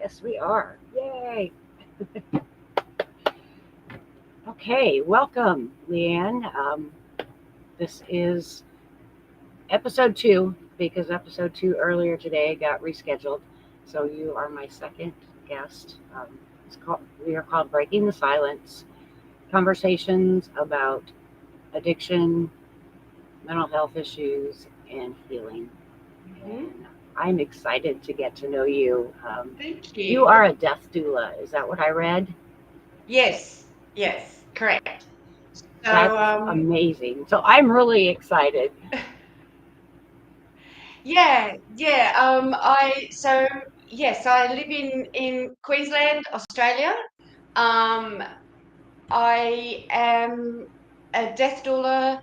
Yes, we are. Yay. Okay, welcome, Leanne. This is episode two because episode two earlier today got rescheduled. So you are my second guest. We are called Breaking the Silence Conversations about Addiction, Mental Health Issues, and Healing. Mhm. And I'm excited to get to know you. Thank You you. are a death doula. Is that what I read? Yes, yes, correct. So, That's amazing. So I'm really excited. yeah. Yes, I live in Queensland, Australia. Um, I am a death doula,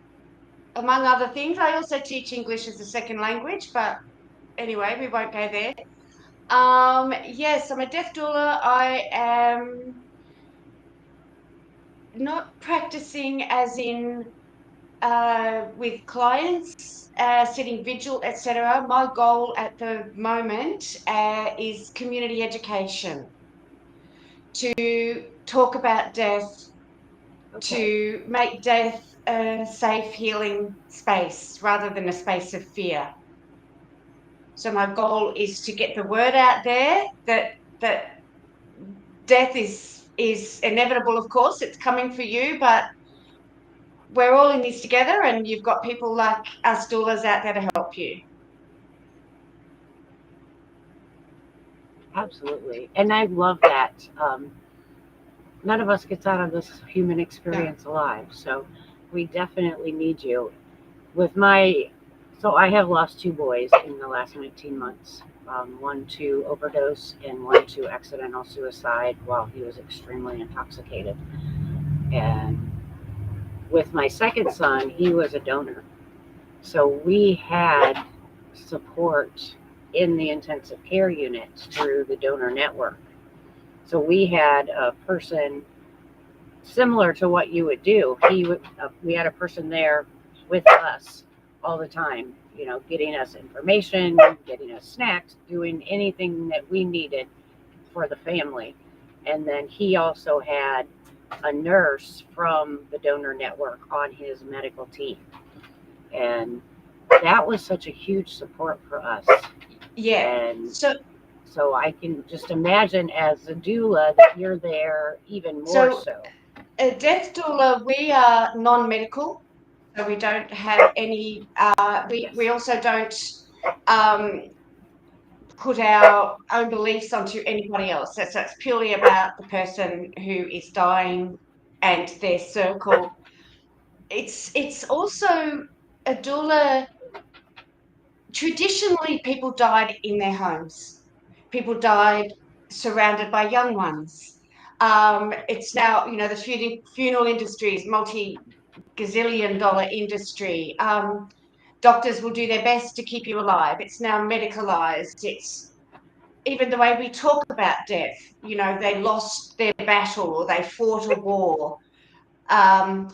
among other things. I also teach English as a second language, but anyway, we won't go there. Yes, I'm a death doula. I am not practicing as in with clients, sitting vigil, etc. My goal at the moment is community education, to talk about death, Okay, to make death a safe healing space rather than a space of fear. So my goal is to get the word out there that death is inevitable. Of course, it's coming for you, but we're all in this together, and you've got people like us doulas out there to help you. absolutely. And I love that. None of us gets out of this human No. experience alive. So we definitely need you. With my, so I have lost two boys in the last 19 months. One to overdose and one to accidental suicide while he was extremely intoxicated. And with my second son, he was a donor. So we had support in the intensive care unit through the donor network. So we had a person similar to what you would do. We had a person there with us all the time, getting us information, getting us snacks, doing anything that we needed for the family. And then he also had a nurse from the donor network on his medical team. And that was such a huge support for us. Yeah. And So so I can just imagine as a doula that you're there even more so so. a death doula, we are non-medical, so we don't have any. We Yes. also don't um, put our own beliefs onto anybody else. So it's purely about the person who is dying and their circle. It's also a doula. Traditionally, people died in their homes. People died surrounded by young ones. It's now, the funeral industry is multi-gazillion dollar industry. Doctors will do their best to keep you alive. It's now medicalized. It's even the way we talk about death. They lost their battle or they fought a war. Um,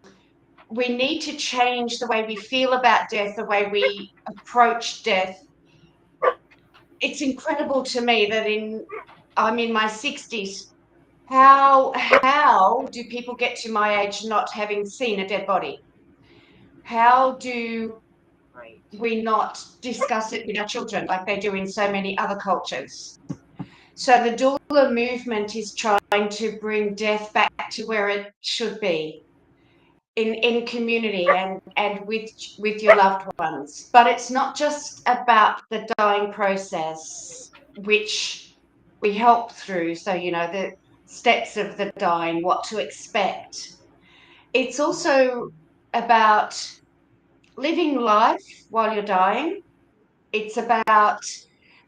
we need to change the way we feel about death, the way we approach death. It's incredible to me that I'm in my 60s. How do people get to my age not having seen a dead body? How do Right. we not discuss it with our children like they do in so many other cultures? So the doula movement is trying to bring death back to where it should be, in community and with your loved ones. But it's not just about the dying process, which we help through. So, the steps of the dying, what to expect. It's also about living life while you're dying. It's about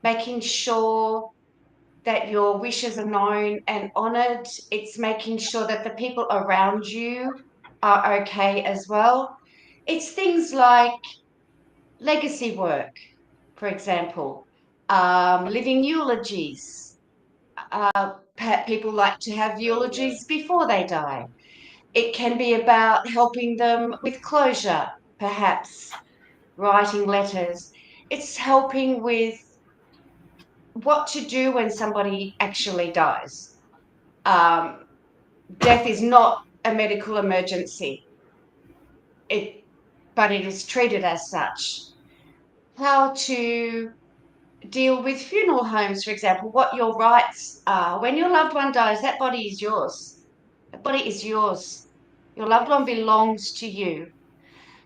making sure that your wishes are known and honored. It's making sure that the people around you are okay as well. It's things like legacy work, for example, living eulogies. People like to have eulogies before they die. It can be about helping them with closure, perhaps writing letters. It's helping with what to do when somebody actually dies. Um, Death is not a medical emergency, but it is treated as such. How to deal with funeral homes, for example, what your rights are. When your loved one dies, that body is yours. That body is yours. Your loved one Yes. belongs to you.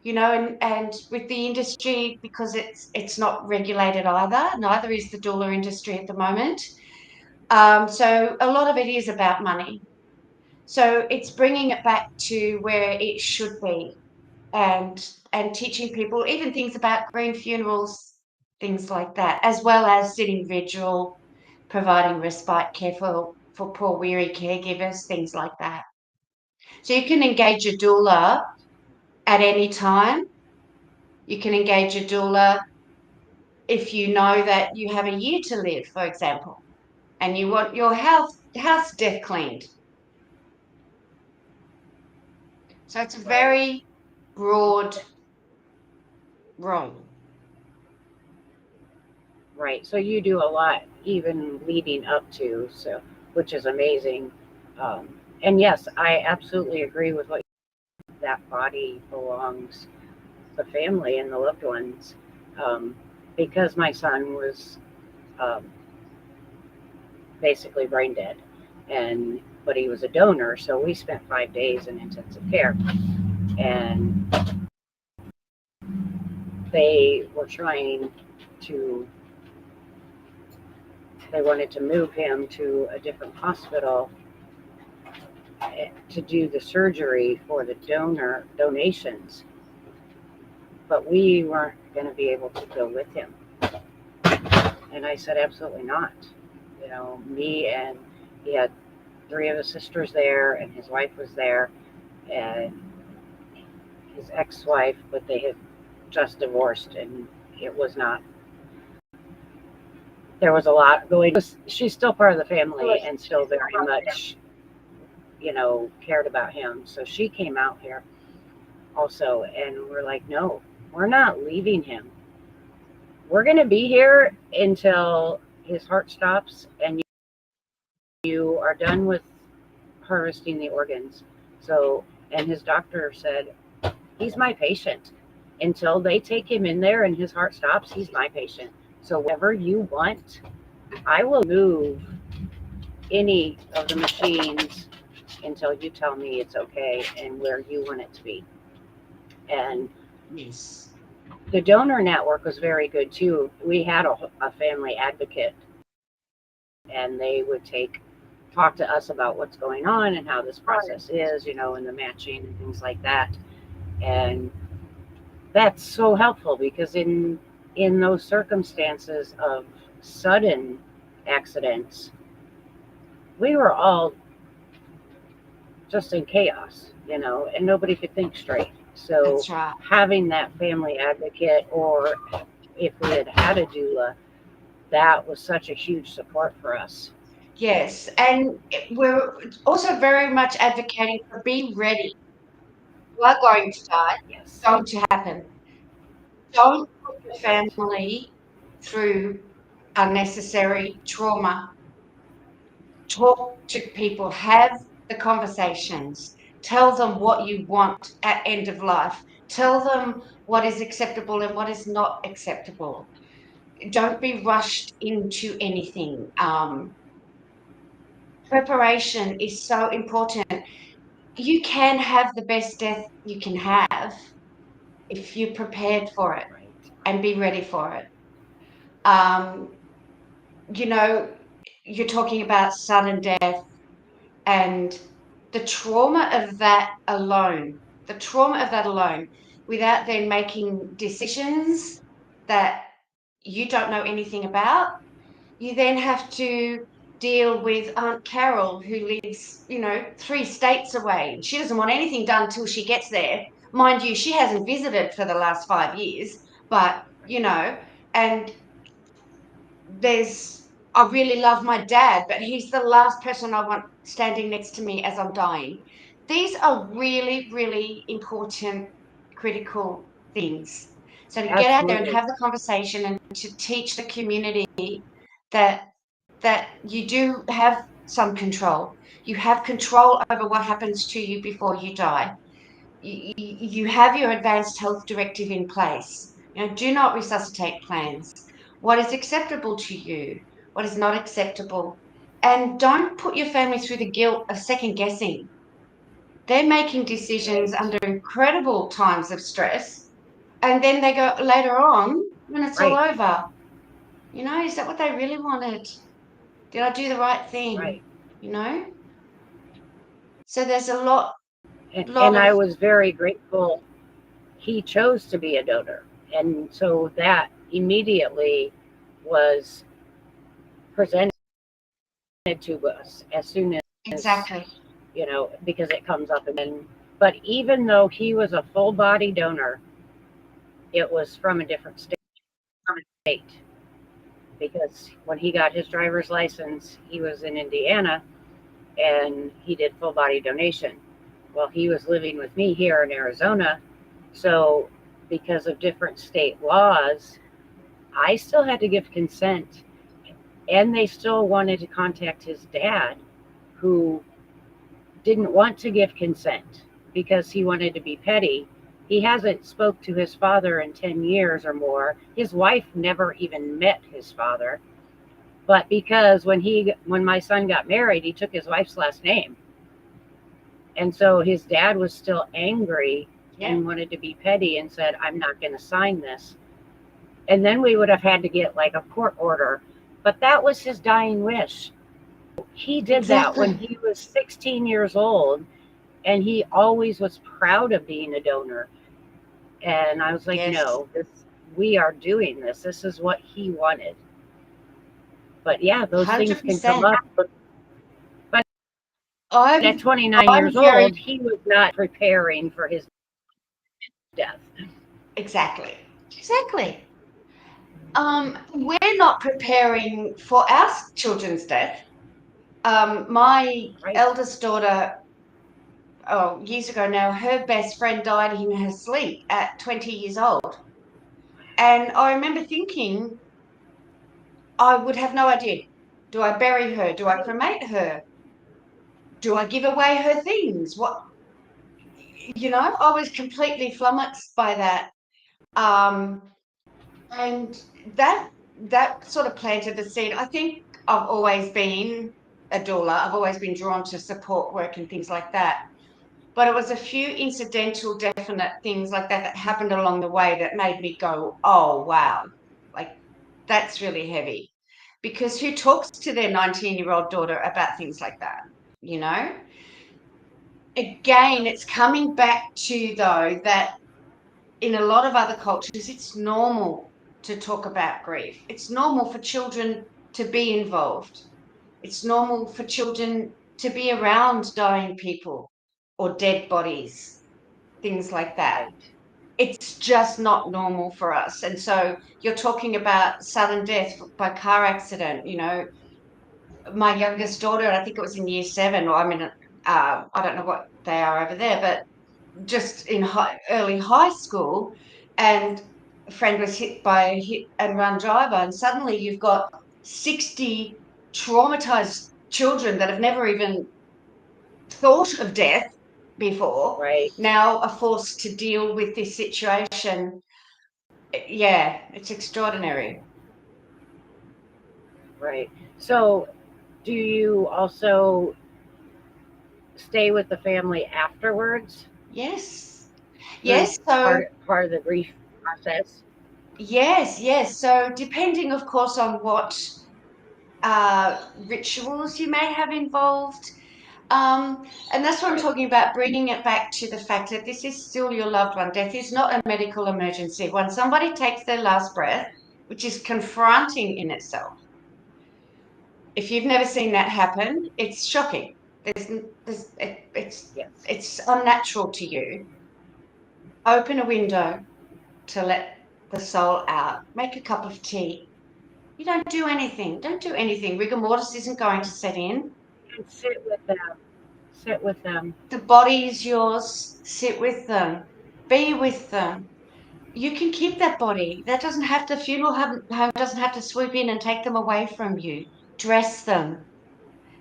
And with the industry, because it's not regulated either, neither is the doula industry at the moment. So a lot of it is about money. So it's bringing it back to where it should be, and teaching people even things about green funerals, things like that, as well as sitting vigil, providing respite care for poor weary caregivers, things like that. So you can engage a doula at any time. You can engage a doula if you know that you have a year to live, for example, and you want your house death cleaned. So it's a Right. very broad role. Right. So you do a lot even leading up to, so which is amazing. And yes, I absolutely agree with what that body belongs the family and the loved ones. Um, because my son was um, basically brain dead, and but he was a donor, so we spent 5 days in intensive care, and they were trying to they wanted to move him to a different hospital to do the surgery for the donations, but we weren't going to be able to go with him. And I said, absolutely not. Me and he had three of his sisters there, and his wife was there, and his ex-wife, but they had just divorced, and it was not. There was a lot going. She's still part of the family and still very much, cared about him. So she came out here also, and we're like, no, we're not leaving him. We're going to be here until his heart stops and you are done with harvesting the organs. So, and his doctor said, he's my patient. Until they take him in there and his heart stops, he's my patient. So, whatever you want, I will move any of the machines until you tell me it's okay and where you want it to be. And Yes. the donor network was very good too. We had a family advocate, and they would talk to us about what's going on and how this process is, and the matching and things like that. And that's so helpful because in those circumstances of sudden accidents, we were all just in chaos, and nobody could think straight. So That's right. having that family advocate, or if we had had a doula, that was such a huge support for us. Yes, and we're also very much advocating for be ready. You are going to die. It's Yes, going to happen. Don't put your right, family through unnecessary trauma. Talk to people, have the conversations, tell them what you want at end of life, tell them what is acceptable and what is not acceptable. Don't be rushed into anything. Preparation is so important. You can have the best death you can have if you're prepared for it right. and be ready for it. Um, you know, you're talking about sudden death and the trauma of that alone, without then making decisions that you don't know anything about, you then have to deal with Aunt Carol, who lives, 3 states away. She doesn't want anything done till she gets there. Mind you, she hasn't visited for the last 5 years, but, and I really love my dad, but he's the last person I want standing next to me as I'm dying. These are really, really important, critical things. So to get out there and Absolutely. have the conversation and to teach the community that you do have some control. You have control over what happens to you before you die. You have your advanced health directive in place. Do not resuscitate plans. What is acceptable to you? What is not acceptable? And don't put your family through the guilt of second guessing. They're making decisions Right. under incredible times of stress. And then they go later on when it's all Right. over. Is that what they really wanted? Did I do the right thing? Right. You know? So there's a lot, And I of, was very grateful he chose to be a donor. And so that immediately was presented to us as soon as, exactly. because it comes up again. But even though he was a full body donor, it was from a different state because when he got his driver's license, he was in Indiana and he did full body donation. Well, he was living with me here in Arizona. So, because of different state laws, I still had to give consent, and they still wanted to contact his dad, who didn't want to give consent because he wanted to be petty. He hasn't spoke to his father in 10 years or more. His wife never even met his father. But because when my son got married, he took his wife's last name. And so his dad was still angry Yeah. and wanted to be petty and said, "I'm not going to sign this." And then we would have had to get like a court order. But that was his dying wish. He did that when Exactly. he was 16 years old, and he always was proud of being a donor. And I was like, Yes. no, we are doing this. This is what he wanted. But yeah, those things can come 100%. up. But at I'm 29 I'm years very old, he was not preparing for his death. exactly. Exactly. We're not preparing for our children's death. My Right, eldest daughter, oh, years ago now, her best friend died in her sleep at 20 years old. And I remember thinking, I would have no idea. Do I bury her? Do I right, cremate her? Do I give away her things? I was completely flummoxed by that. Um, and that sort of planted the seed. I think I've always been a doula. I've always been drawn to support work and things like that. But it was a few incidental, definite things like that happened along the way that made me go, oh, wow, like that's really heavy. Because who talks to their 19-year-old daughter about things like that? You know? Again, it's coming back to, though, that in a lot of other cultures, it's normal to talk about grief. It's normal for children to be involved. It's normal for children to be around dying people or dead bodies, things like that. right, It's just not normal for us. And so you're talking about sudden death by car accident. My youngest daughter, I think it was in year 7, or I don't know what they are over there, but just in early high school, and a friend was hit by a hit and run driver, and suddenly you've got 60 traumatized children that have never even thought of death before right, now are forced to deal with this situation. Yeah, it's extraordinary. right. So, do you also stay with the family afterwards Yes. through Yes. So, part of the grief process? yes, yes. So, depending, of course, on what rituals you may have involved. And that's what I'm Right, talking about, bringing it back to the fact that this is still your loved one. Death is not a medical emergency. When somebody takes their last breath, which is confronting in itself, if you've never seen that happen, it's shocking. yes, It's unnatural to you. Open a window to let the soul out. Make a cup of tea. You don't do anything. Don't do anything. Rigor mortis isn't going to set in. and sit with them. The body is yours. Sit with them. Be with them. you can keep that body. That doesn't have to, funeral home doesn't have to swoop in and take them away from you. Dress them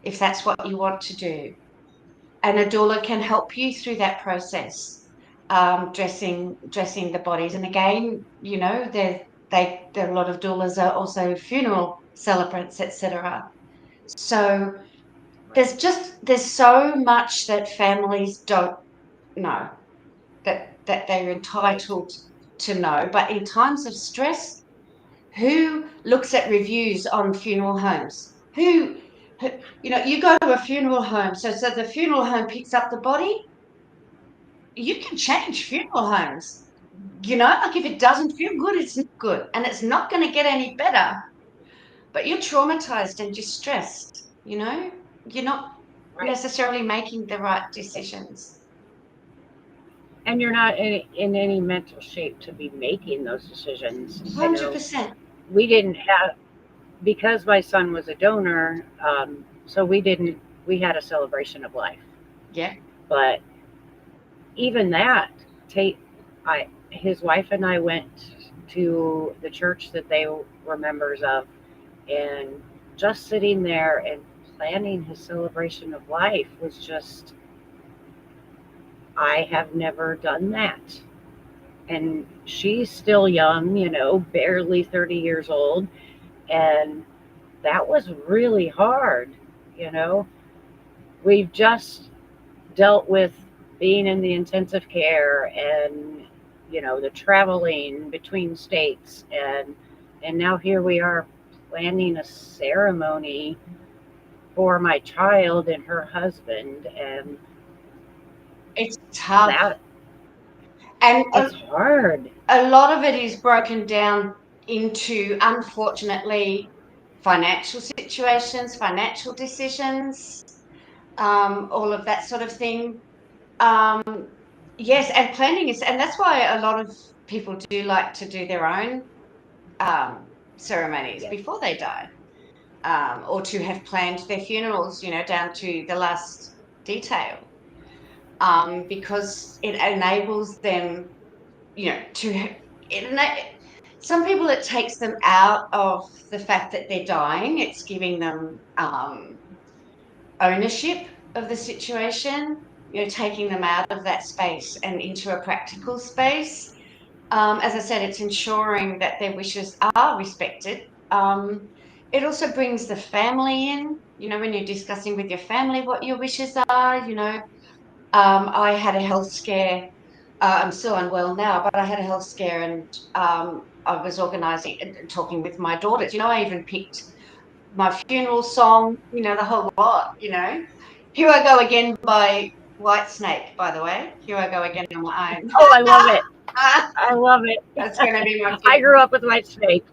if that's what you want to do. And a doula can help you through that process, dressing the bodies. And again, you know, there are a lot of doulas are also funeral celebrants, etc. So Right. there's so much that families don't know that they're Right. entitled to know. But in times of stress, who looks at reviews on funeral homes? Who you know, you go to a funeral home, so the funeral home picks up the body. You can change funeral homes. You know, like if it doesn't feel good, it's not good, and it's not going to get any better. But you're traumatized and you're stressed. You know, you're not Right. necessarily making the right decisions. And you're not in any mental shape to be making those decisions. I know 100%. we didn't have, because my son was a donor, so we had a celebration of life. Yeah. But even that, take, his wife and I went to the church that they were members of, and just sitting there and planning his celebration of life was just, I have never done that. And she's still young, barely 30 years old. And that was really hard. You know, we've just dealt with being in the intensive care and, the traveling between states. And now here we are planning a ceremony for my child and her husband. And It's tough. that, And it's hard. a lot of it is broken down into, unfortunately, financial situations, financial decisions, all of that sort of thing. Um, yes, and planning is, and that's why a lot of people do like to do their own ceremonies Yes. before they die, or to have planned their funerals, you know, down to the last detail, because it enables them, you know, some people, it takes them out of the fact that they're dying. It's giving them ownership of the situation, you know, taking them out of that space and into a practical space. As I said, it's ensuring that their wishes are respected. It also brings the family in, you know, when you're discussing with your family what your wishes are, you know. I had a health scare. I'm still unwell now, but I had a health scare, and I was organising and talking with my daughters. You know, I even picked my funeral song, you know, the whole lot, you know. Here I Go Again by Whitesnake, by the way. Here I Go Again on my own. Oh, I love it. I love it. That's going to be my I tune. grew up with White Snake.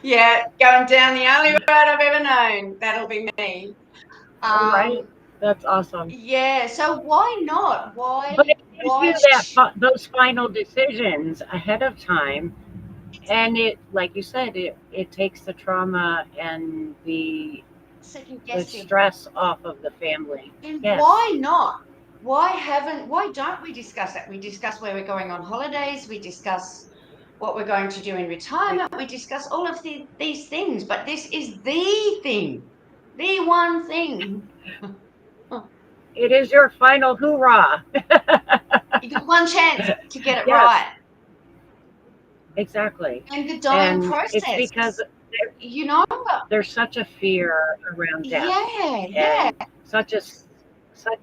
Yeah, going down the only road I've ever known. That'll be me. Right? Um, That's awesome. yeah, so why not? But it gives Why you those final decisions ahead of time, and it, like you said, it takes the trauma and second the guessing? stress off of the family. And Yes. why not? Why don't we discuss that? We discuss where we're going on holidays, we discuss what we're going to do in retirement, we discuss all of these things, but this is the thing, the one thing. It is your final hoorah. You got one chance to get it Yes, right. exactly. And the dying And it's because process, you know? there's such a fear around death, Yeah, yeah. and such a such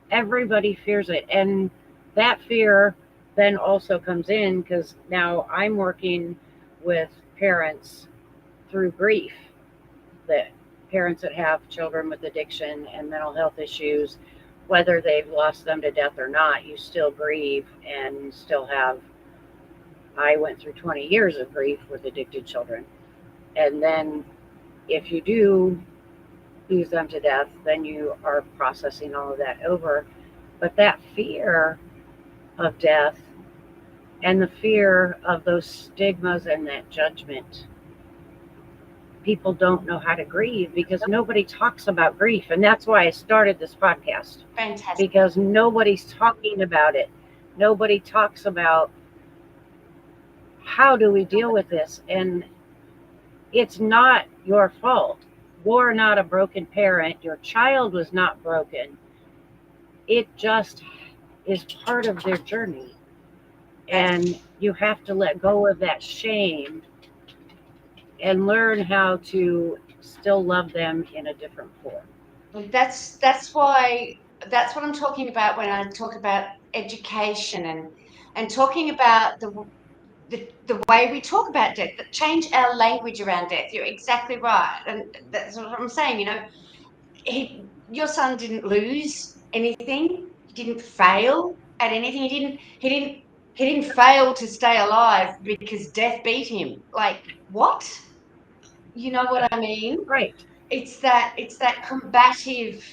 everybody fears it. And that fear then also comes in because now I'm working with parents through grief, that parents that have children with addiction and mental health issues, whether they've lost them to death or not, you still grieve and still have. I went through 20 years of grief with addicted children. And then if you do lose them to death, then you are processing all of that over. But that fear of death and the fear of those stigmas and that judgment, people don't know how to grieve because nobody talks about grief. And that's why I started this podcast, Fantastic. because nobody's talking about it. Nobody talks about how do we deal with this? And it's not your fault. You're not a broken parent. Your child was not broken. It just is part of their journey. And you have to let go of that shame and learn how to still love them in a different form. That's why that's what I'm talking about when I talk about education and talking about the way we talk about death, that change our language around death. You're exactly right. And that's what I'm saying, your son didn't lose anything. He didn't fail at anything. He didn't fail to stay alive because death beat him. Like, what? You know what I mean? Right, It's that combative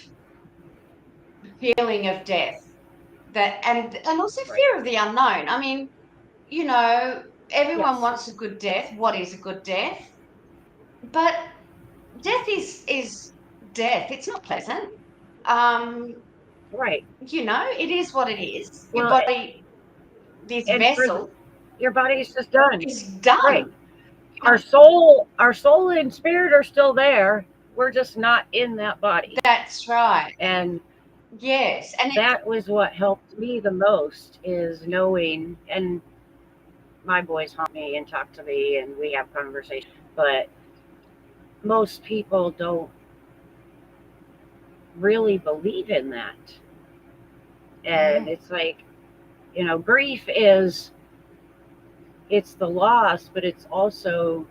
feeling of death, that and also right. fear of the unknown. I mean, you know, everyone Yes, wants a good death. What is a good death? But death is death. It's not pleasant. Um, right. it is what it is. Your Well, body, this and for vessel, your body is just done. is Right. done. Our soul and spirit are still there. We're just not in that body. That's right. And Yes, and that was what helped me the most is knowing, and my boys haunt me and talk to me and we have conversations, but most people don't really believe in that. And mm, it's like, grief is, it's the loss, but it's also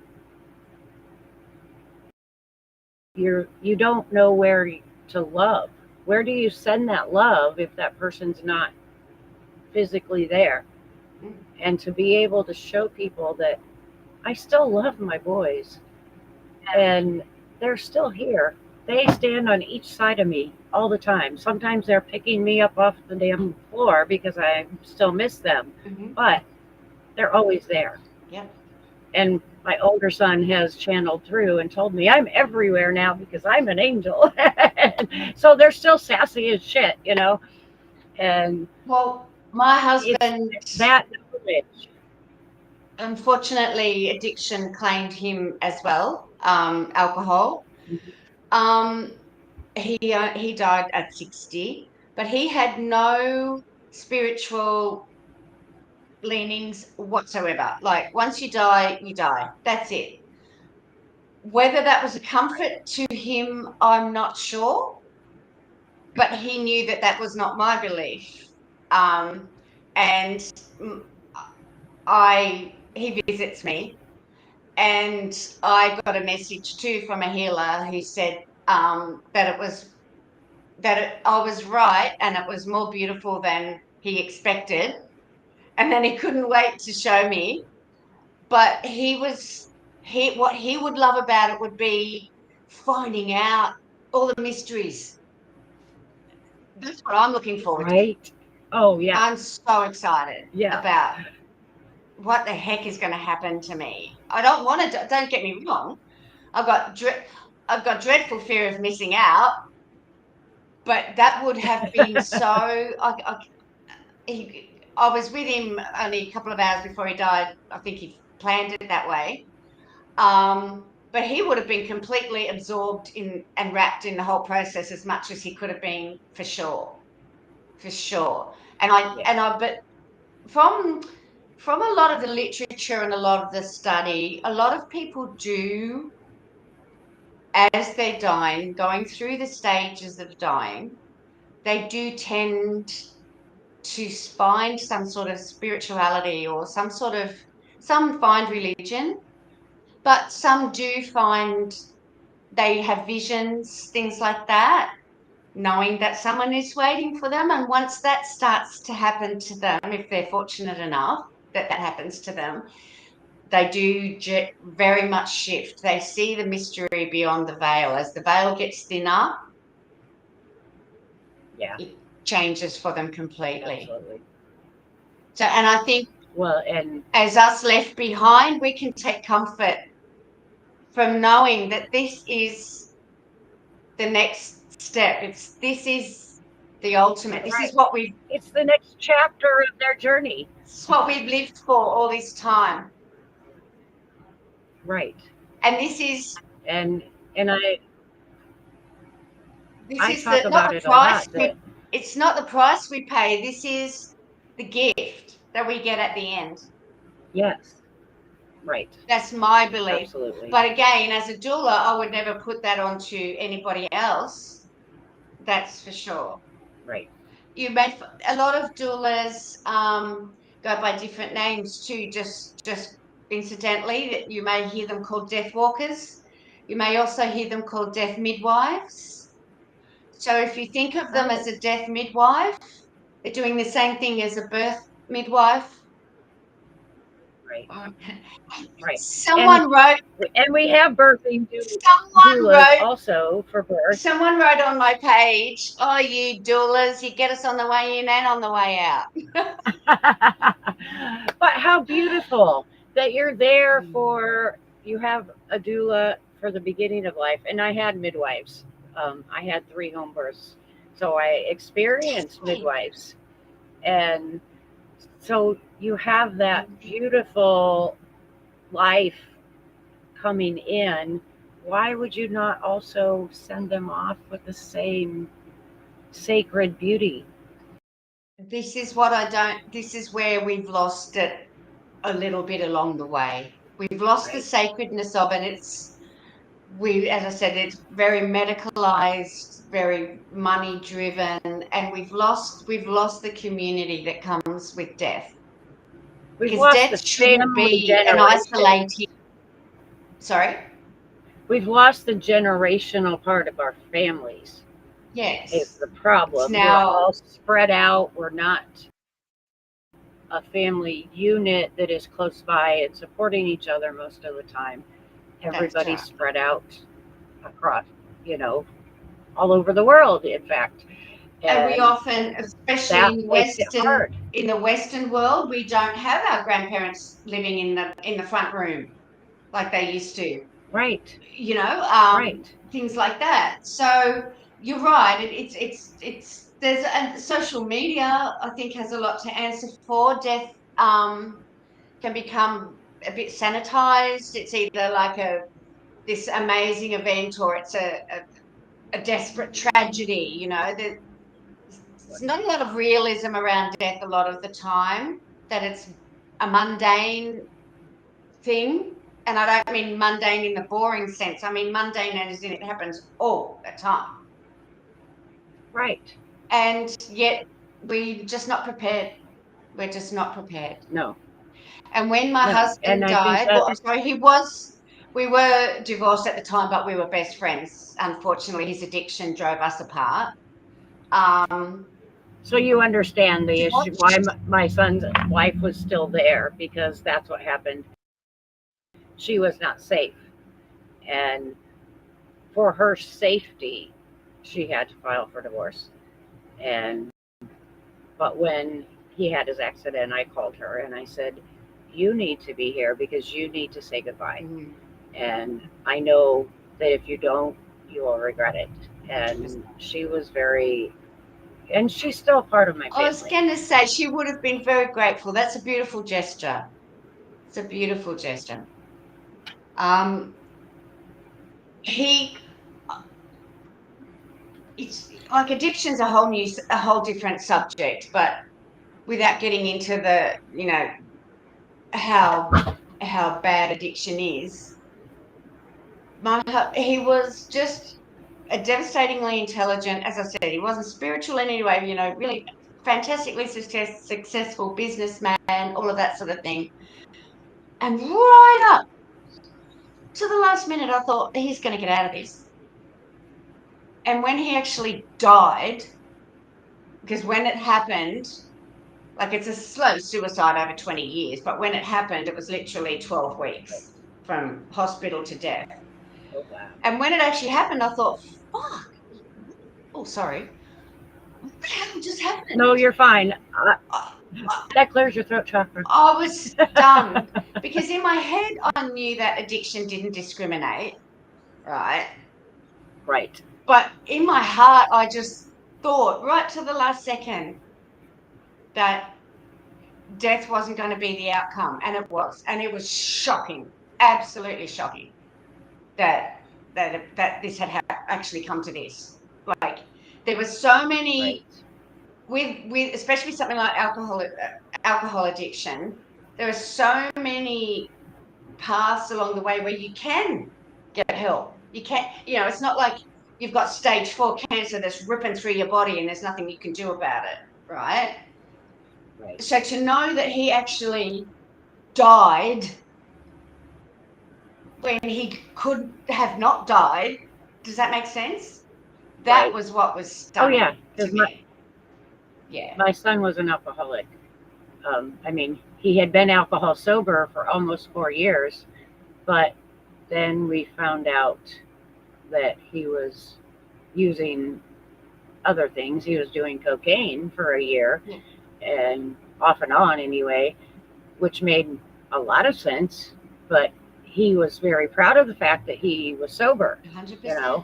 you don't know where to love. Where do you send that love if that person's not physically there? mm, And to be able to show people that I still love my boys and they're still here. They stand on each side of me all the time. Sometimes they're picking me up off the damn floor because I still miss them, mm-hmm, but they're always there. yep. And my older son has channeled through and told me I'm everywhere now because I'm an angel. So they're still sassy as shit. And Well, my it's husband, that knowledge. unfortunately, addiction claimed him as well. Alcohol. Um, he died at 60, but he had no spiritual leanings whatsoever. Like, once you die, you die. That's it. Whether that was a comfort to him, I'm not sure, but he knew that that was not my belief. And mm, he visits me, and I got a message too from a healer who said that I was right, and it was more beautiful than he expected, and then he couldn't wait to show me. But what he would love about it would be finding out all the mysteries. That's what I'm looking forward to. Right? Oh, yeah. I'm so excited Yeah. about what the heck is going to happen to me. I don't want to. Don't get me wrong. I've got I've got dreadful fear of missing out, but that would have been so. I was with him only a couple of hours before he died. I think he planned it that way. But he would have been completely absorbed in and wrapped in the whole process as much as he could have been, for sure. Yeah. But from a lot of the literature and a lot of the study, a lot of people do, as they're dying, going through the stages of dying, they do tend to find some sort of spirituality, or some find religion, but some do find they have visions, things like that, knowing that someone is waiting for them. And once that starts to happen to them, if they're fortunate enough that that happens to them, they do very much shift. They see the mystery beyond the veil. As the veil gets thinner, Yeah. it changes for them completely. Absolutely. So, and I think Well, and as us left behind, we can take comfort from knowing that this is the next step. This is the ultimate. This is right. what we've It's the next chapter of their journey. lived for all this time. right. And this is And and I this I is talk the not about the it a price lot we that it's not the price we pay. This is the gift that we get at the end. yes, right, That's my belief. absolutely, But again, as a doula, I would never put that onto anybody else. That's for sure. right. You may a lot of doulas go by different names too. Just incidentally, that you may hear them called death walkers. You may also hear them called death midwives. So if you think of them as Oh, a death midwife, they're doing the same thing as a birth midwife. right, Oh, right. And Someone wrote. and we have Someone doulas wrote. also for birth. Someone wrote on my page, "Oh, you doulas, you get us on the way in and on the way out." But how beautiful that you're there Mm. for, you have a doula for the beginning of life. And I had midwives. I had three home births. So I experienced midwives. And so you have that beautiful life coming in. Why would you not also send them off with the same sacred beauty? This is what I don't. This is where we've lost it a little bit along the way. We've lost the Right. sacredness of it. As I said, it's very medicalized, very money driven, and we've lost the community that comes with death, We've because lost the death shouldn't family be an generation. isolating. Sorry. We've lost the generational part of our families, is Yes. the It's problem. We're now all spread out. We're not a family unit that is close by and supporting each other most of the time. That's Everybody's right. spread out across, you know, all over the world, in fact. And we And often, especially that makes it hard. In the Western world, we don't have our grandparents living in the front room like they used to. Right, You know, right, things like that. So you're right. It's there's social media. I think has a lot to answer for. Death can become a bit sanitized. It's either like a this amazing event or it's a desperate tragedy. There's not a lot of realism around death a lot of the time. That it's a mundane thing. And I don't mean mundane in the boring sense. I mean mundane as in it happens all the time. right. And yet we're just not prepared. We're just not prepared. No, And when my no. And husband I think died, well, I'm that's, sorry, we were divorced at the time, but we were best friends. Unfortunately, his addiction drove us apart. Um, so you understand the to issue, why my son's wife was still there, because that's what happened. She was not safe. And for her safety, she had to file for divorce. And but when he had his accident, I called her and I said, "You need to be here because you need to say goodbye. mm, And I know that if you don't, you will regret it." And she was very, and she's still part of my I was family. going to say she would have been very grateful. That's a beautiful gesture. It's a beautiful gesture. Um, he, it's like addiction's a whole different subject, but without getting into the, how bad addiction is, he was just a devastatingly intelligent, as I said, he wasn't spiritual in any way, really fantastically successful businessman, all of that sort of thing. And right up to the last minute, I thought he's going to get out of this. And when he actually died, because when it happened, like it's a slow suicide over 20 years, but when it happened, it was literally 12 Right. weeks from hospital to death. Oh, wow. And when it actually happened, I thought, fuck, oh, sorry, what the hell just No, happened? you're fine. I, That clears your throat chakra. I was stunned because in my head, I knew that addiction didn't discriminate, right? Right. But in my heart, I just thought right to the last second that death wasn't going to be the outcome. And it was. And it was shocking. absolutely shocking that this had actually come to this. Like, there were so many with especially something like alcohol addiction. There are so many paths along the way where you can get help. You can't, it's not like you've got stage 4 cancer that's ripping through your body and there's nothing you can do about it, right? Right. So to know that he actually died when he could have not died, does that make sense? That Right. was what was Oh yeah, stunning to because me. Yeah. my son was an alcoholic. I mean, he had been alcohol sober for almost 4 years, but then we found out that he was using other things. He was doing cocaine for a year, Yeah. and off and on anyway, which made a lot of sense. But he was very proud of the fact that he was sober, 100%.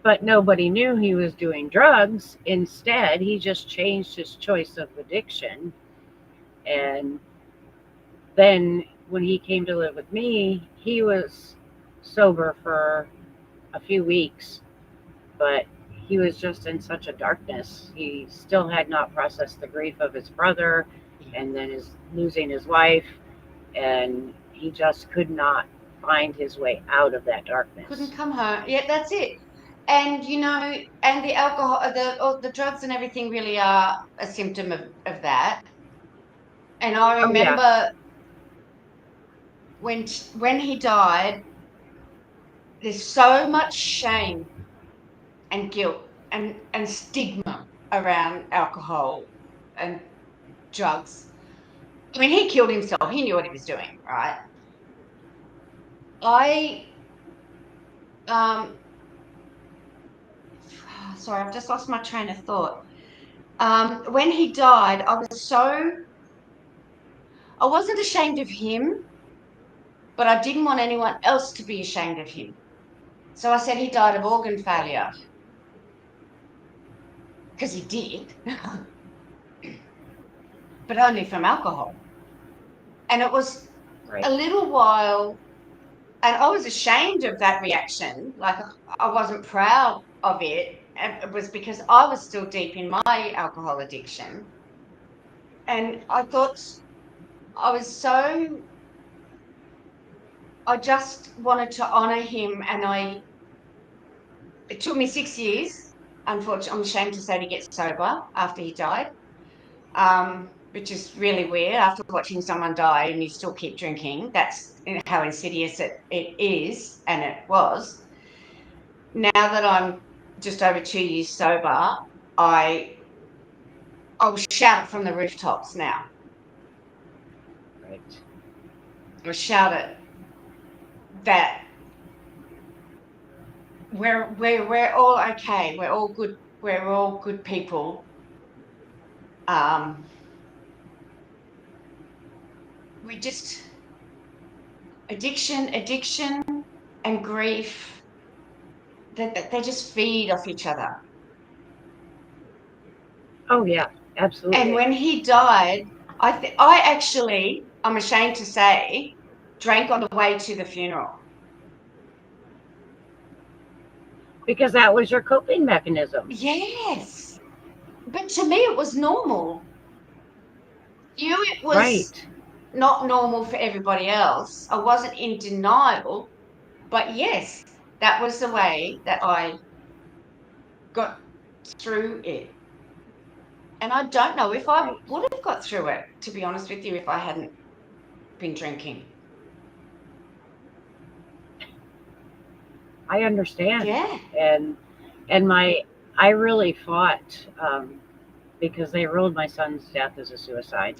But nobody knew he was doing drugs. Instead, he just changed his choice of addiction. And then when he came to live with me, he was sober for a few weeks, but he was just in such a darkness. He still had not processed the grief of his brother and then his losing his wife, and he just could not find his way out of that darkness. Couldn't come home. Yeah, that's it. And and the alcohol, the drugs and everything really are a symptom of that. And I Oh yeah, remember when he died, there's so much shame and guilt and stigma around alcohol and drugs. I mean, he killed himself. He knew what he was doing, right? I sorry, I've just lost my train of thought. When he died, I wasn't ashamed of him, but I didn't want anyone else to be ashamed of him. So I said he died of organ failure because he did, but only from alcohol. And it was a right, little while, and I was ashamed of that reaction. Like, I wasn't proud of it. And it was because I was still deep in my alcohol addiction. And I thought I was so, I just wanted to honor him. And it took me 6 years, unfortunately, I'm ashamed to say, to get sober after he died, which is really weird after watching someone die and you still keep drinking. That's how insidious it is, and it was. Now that I'm just over 2 years sober, I will shout it from the rooftops now. right. I'll shout it that we're all okay. We're all good. We're all good people. We just addiction and grief, that they just feed off each other. Oh yeah, And absolutely. when he died, I actually, I'm ashamed to say, drank on the way to the funeral. Because that was your coping mechanism. Yes, but to me it was normal. It was Right, not normal for everybody else. I wasn't in denial, but yes, that was the way that I got through it. And I don't know if I right. would have got through it, to be honest with you, if I hadn't been drinking. I understand. Yeah. And and I really fought because they ruled my son's death as a suicide.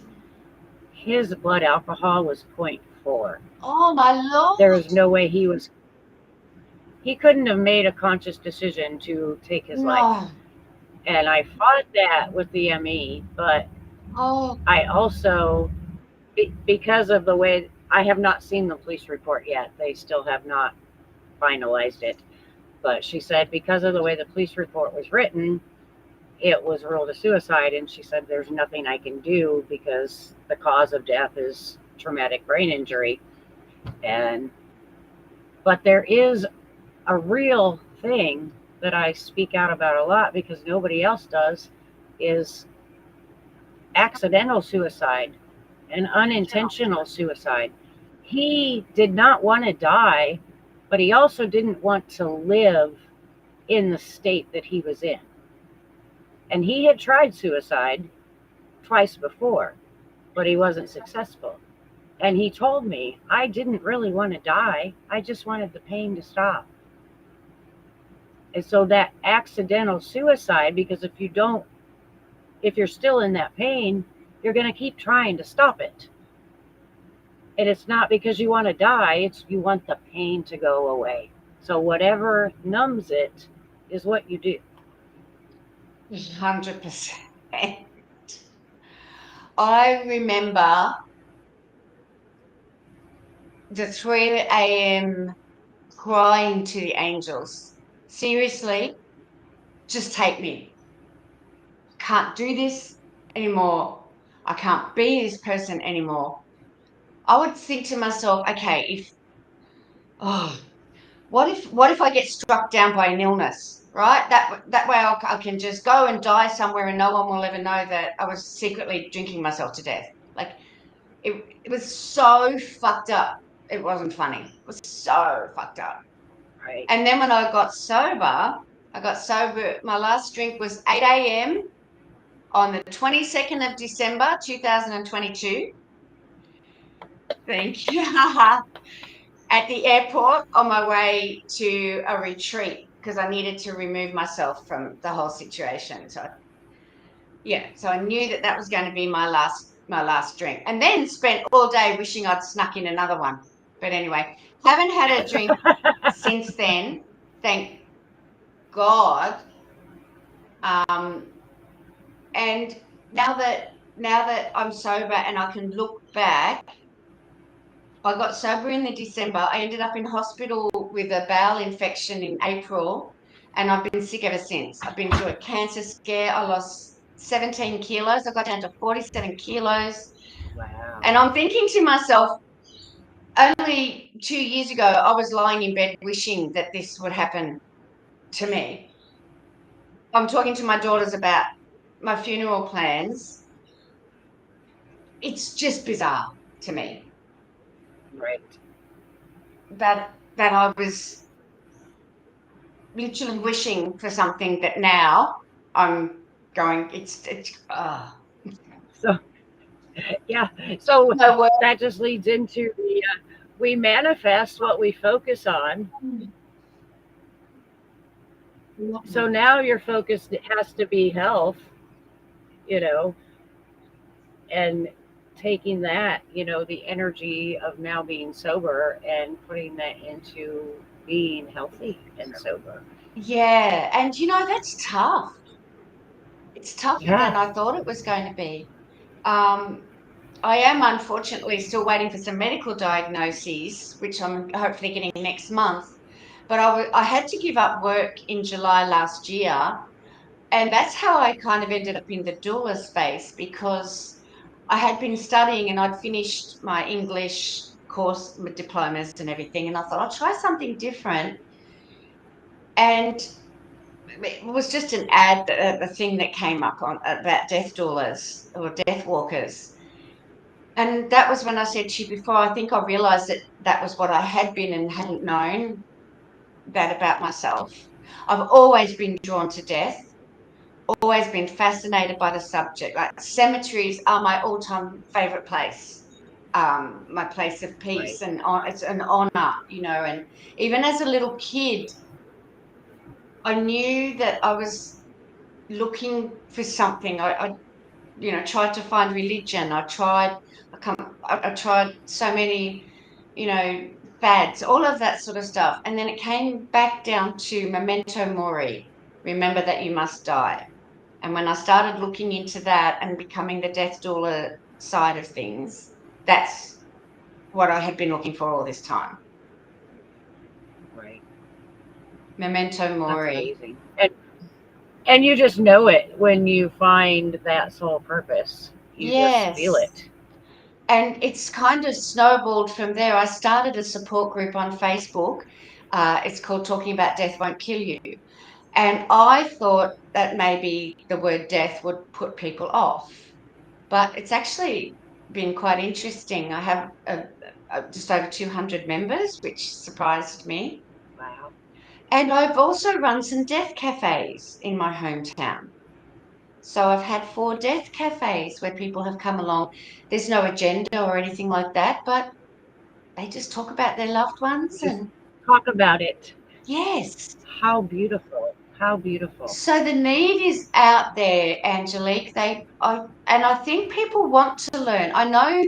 His blood alcohol was 0.4. Oh my There Lord. was no way he couldn't have made a conscious decision to take his life. No. And I fought that with the ME, but Oh, I also, because of the way, I have not seen the police report yet. They still have not finalized it. But she said because of the way the police report was written, it was ruled a suicide. And she said there's nothing I can do because the cause of death is traumatic brain injury. And but there is a real thing that I speak out about a lot because nobody else does is accidental suicide and unintentional suicide. He did not want to die, but he also didn't want to live in the state that he was in. And he had tried suicide twice before, but he wasn't successful. And he told me, I didn't really want to die. I just wanted the pain to stop. And so that accidental suicide, because if you're still in that pain, you're going to keep trying to stop it. And it's not because you want to die, it's you want the pain to go away. So whatever numbs it is what you do. 100%. I remember the 3 a.m. crying to the angels. Seriously, just take me. Can't do this anymore. I can't be this person anymore. I would think to myself, okay, oh, what if I get struck down by an illness, right? That way I can just go and die somewhere and no one will ever know that I was secretly drinking myself to death. Like it was so fucked up. It wasn't funny. It was so fucked up. Right. And then when I got sober. My last drink was 8 a.m. on the 22nd of December, 2022. Thank you. At the airport on my way to a retreat because I needed to remove myself from the whole situation. So so I knew that was going to be my last drink, and then spent all day wishing I'd snuck in another one. But anyway, haven't had a drink since then. Thank God. And now that I'm sober and I can look back, I got sober in the December. I ended up in hospital with a bowel infection in April, and I've been sick ever since. I've been through a cancer scare. I lost 17 kilos. I got down to 47 kilos. Wow. And I'm thinking to myself, only 2 years ago, I was lying in bed wishing that this would happen to me. I'm talking to my daughters about my funeral plans. It's just bizarre to me Right. that I was literally wishing for something that now I'm going, So yeah. So no word. that just leads into the we manifest what we focus on. So now your focus has to be health, you know, and taking that, the energy of now being sober and putting that into being healthy and sober. Yeah. And that's tough. It's tougher Yeah. than I thought it was going to be. Um, I am unfortunately still waiting for some medical diagnoses, which I'm hopefully getting next month. But I had to give up work in July last year. And that's how I kind of ended up in the doula space because I had been studying and I'd finished my English course with diplomas and everything. And I thought I'll try something different. And it was just an ad, a thing that came up on about death doulas or death walkers. And that was when I said to you before, I think I realized that was what I had been and hadn't known that about myself. I've always been drawn to death, always been fascinated by the subject. Like cemeteries are my all-time favorite place. My place of Right. peace and it's an honor, and even as a little kid, I knew that I was looking for something. I tried to find religion. I tried so many, fads, all of that sort of stuff. And then it came back down to memento mori, remember that you must die. And when I started looking into that and becoming the death doula side of things, that's what I had been looking for all this time. Right. Memento That's mori. amazing. And you just know it when you find that soul purpose. You just feel Yes. it. And it's kind of snowballed from there. I started a support group on Facebook. It's called Talking About Death Won't Kill You. And I thought that maybe the word death would put people off, but it's actually been quite interesting. I have just over 200 members, which surprised me. Wow. And I've also run some death cafes in my hometown. So I've had 4 death cafes where people have come along. There's no agenda or anything like that, but they just talk about their loved ones. Just And talk about it. yes, How beautiful. How beautiful. so the need is out there, Angelique. And I think people want to learn. I know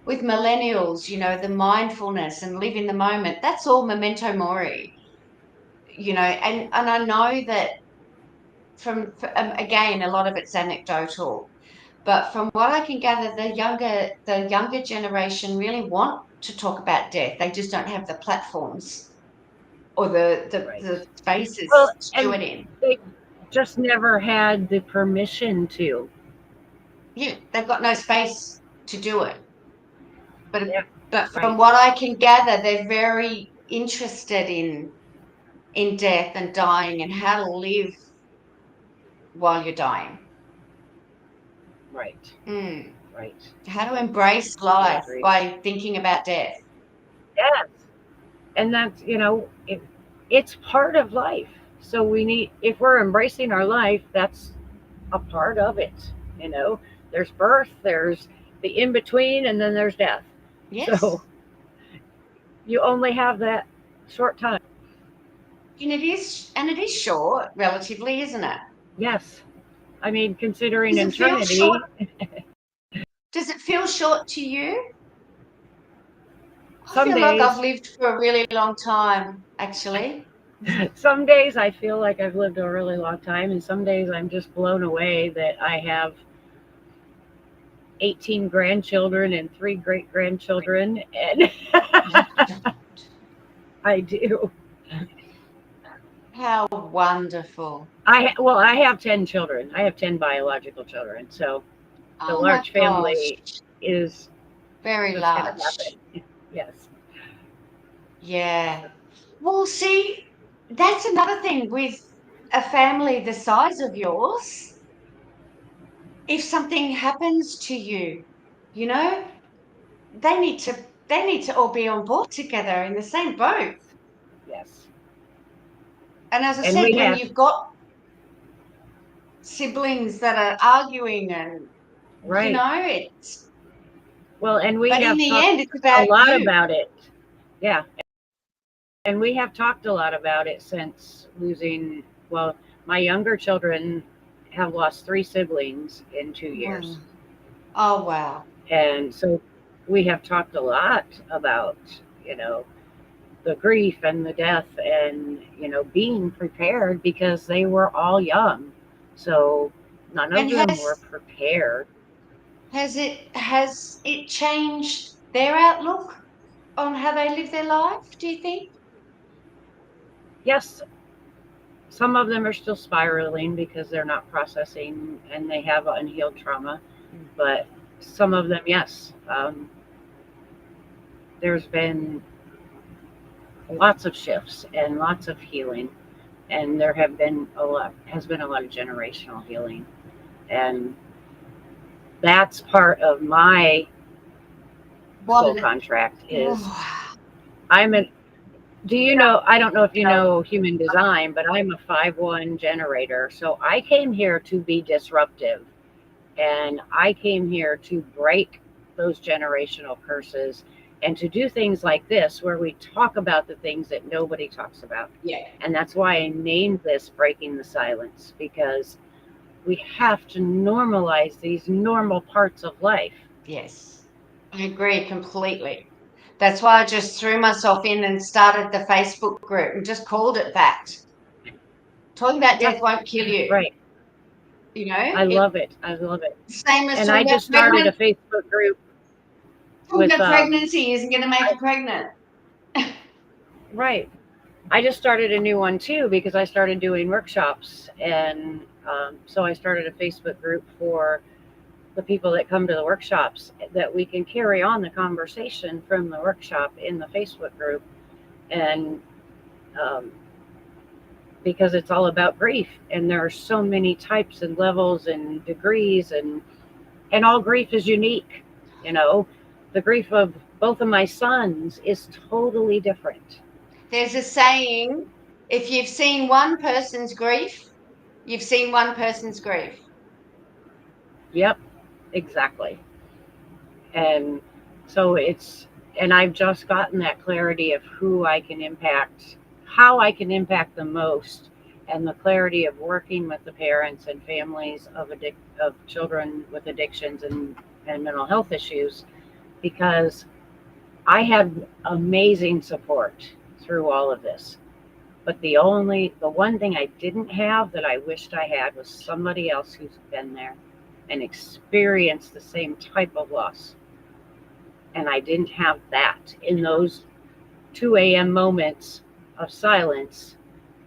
with millennials, the mindfulness and live in the moment, that's all memento mori, and I know that again, a lot of it's anecdotal, but from what I can gather, the younger generation really want to talk about death. They just don't have the platforms or Right. the spaces Well, to do and it in. they just never had the permission to. Yeah, they've got no space to do it. But Yeah. but from Right. what I can gather, they're very interested in death and dying and how to live while you're dying. Right. Mm. Right. How to embrace I life agree. by thinking about death. Yes. And that's, it's part of life. So we need, if we're embracing our life, that's a part of it. You know, there's birth, there's the in between, and then there's death. Yes. So you only have that short time. And it is short, relatively, isn't it? Yes. I mean, considering Does it feel short? eternity, Does it feel short to you? I some feel like I've days, lived for a really long time, actually. some days I feel like I've lived a really long time, and some days I'm just blown away that I have 18 grandchildren and 3 great grandchildren, and I do. How wonderful. I have 10 children. I have 10 biological children. So the Oh my large gosh. family is Very just going to large. happen. Yes. Yeah. Well, see, that's another thing with a family the size of yours. If something happens to you, you know, they need to all be on board together in the same boat. Yes. And as I And said, we when have, you've got siblings that are arguing and right. it's Well, and we but in have the talked end it's a about lot you. about it. Yeah. And we have talked a lot about it since losing, well, my younger children have lost 3 siblings in 2 years. Wow. Oh wow. And so we have talked a lot about, you know, the grief and the death and, being prepared because they were all young. So none of And them were prepared. has it changed their outlook on how they live their life, do you think? Yes, some of them are still spiraling because they're not processing and they have unhealed trauma, Mm. but some of them, yes. There's been lots of shifts and lots of healing, and there have been a lot has been a lot of generational healing, and that's part of my What soul an contract is oh, I'm an do you know I don't know if you know human design, but I'm a 5-1 generator. So I came here to be disruptive, and I came here to break those generational curses and to do things like this where we talk about the things that nobody talks about. yeah, And that's why I named this Breaking the Silence, because we have to normalize these normal parts of life. yes. I agree completely. That's why I just threw myself in and started the Facebook group and just called it that. Talking about Yeah, death won't kill you. right. I It love it. I love it. same as And talking I about just started a Facebook group with pregnancy isn't going to make I, you pregnant. right. I just started a new one too because I started doing workshops, and so I started a Facebook group for the people that come to the workshops, that we can carry on the conversation from the workshop in the Facebook group. And um, because it's all about grief, and there are so many types and levels and degrees, and all grief is unique. You know, the grief of both of my sons is totally different. There's a saying, if you've seen one person's grief, you've seen one person's grief. Yep, exactly. And so it's, and I've just gotten that clarity of who I can impact, how I can impact the most, and the clarity of working with the parents and families of children with addictions and mental health issues, because I had amazing support through all of this. But the one thing I didn't have that I wished I had was somebody else who's been there and experienced the same type of loss. And I didn't have that in those 2 a.m. moments of silence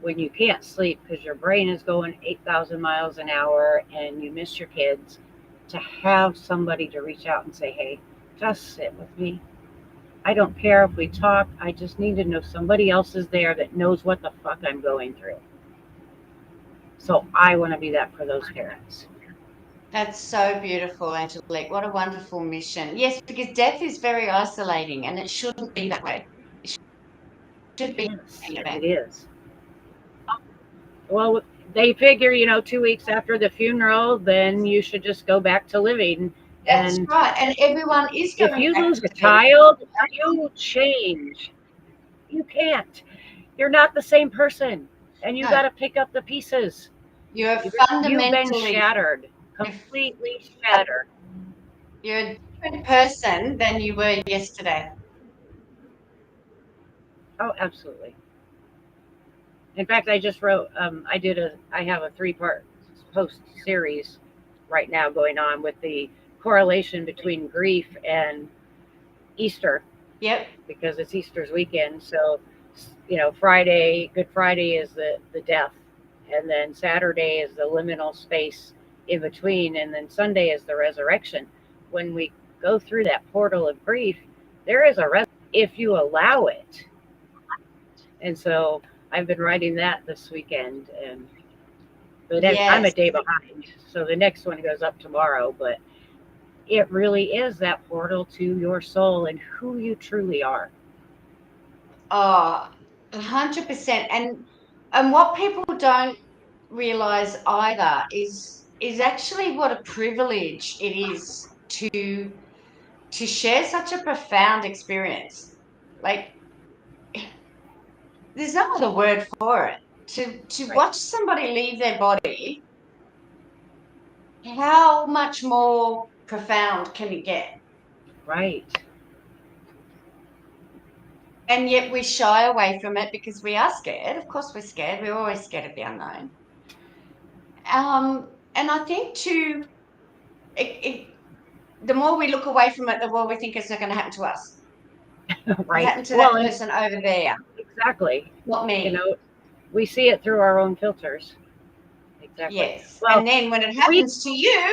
when you can't sleep because your brain is going 8,000 miles an hour and you miss your kids, to have somebody to reach out and say, hey, just sit with me. I don't care if we talk. I just need to know somebody else is there that knows what the fuck I'm going through. So I want to be that for those parents. That's so beautiful, Angelique. What a wonderful mission. Yes, because death is very isolating and it shouldn't be that way. It should be Yes, an event. it is. Well, they figure, 2 weeks after the funeral, then you should just go back to living. That's And right. And everyone is if going you back lose to a living. child, you change. You can't. You're not the same person. And you got No, to pick up the pieces. you're You've been fundamentally, shattered, you're, completely shattered. you're a different person than you were yesterday. Oh, absolutely. In fact, I just wrote, I have a 3-part post series right now going on with the correlation between grief and Easter, Yep. because it's Easter's weekend. So, Friday, Good Friday is the death. And then Saturday is the liminal space in between. And then Sunday is the resurrection. When we go through that portal of grief, there is a resurrection if you allow it. And so I've been writing that this weekend. And but I'm a Yes. day behind. So the next one goes up tomorrow. But it really is that portal to your soul and who you truly are. Oh, 100%. And what people don't realize either is actually what a privilege it is to share such a profound experience. Like there's no other word for it. To Right. watch somebody leave their body, how much more profound can it get? Right. And yet we shy away from it because we are scared. Of course we're scared. We're always scared of the unknown. And I think too, it the more we look away from it, the more we think it's not going to happen to us. It Right. happened to Well, that and person over there, exactly. not You me. know, we see it through our own filters. Exactly. Yes. Well, And then when it we happens to you,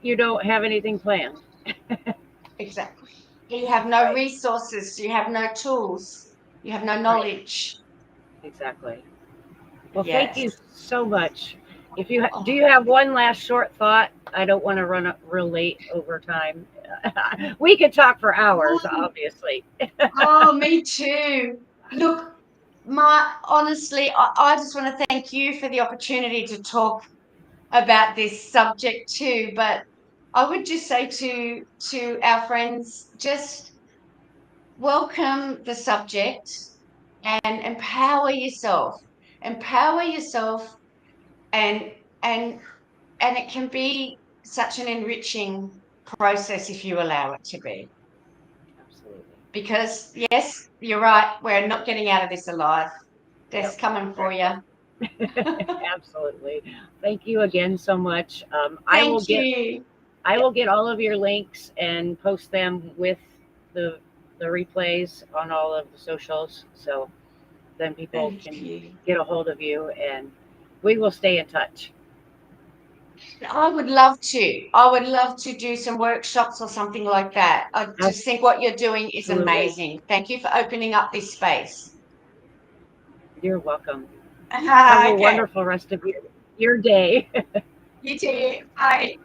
you don't have anything planned. exactly. You have no Right. resources, you have no tools, you have no Right. knowledge. Exactly. Well, thank Yes. you so much. If you do, Oh, you have one last short thought? I don't want to run up real late over time. We could talk for hours, obviously. oh, me too. Look, my honestly, I just want to thank you for the opportunity to talk about this subject too. But I would just say to our friends, just welcome the subject and empower yourself, and and and it can be such an enriching process if you allow it to be, Absolutely. because yes, you're right, we're not getting out of this alive. Death's Yep. coming for you. Exactly. Absolutely. Thank you again so much. Thank you. I will get all of your links and post them with the the replays on all of the socials, so then people Thank can you. get a hold of you, and we will stay in touch. I would love to. I would love to do some workshops or something like that. I just think what you're doing is Absolutely. amazing. Thank you for opening up this space. You're welcome. Have a Okay. wonderful rest of your day. You too. Bye.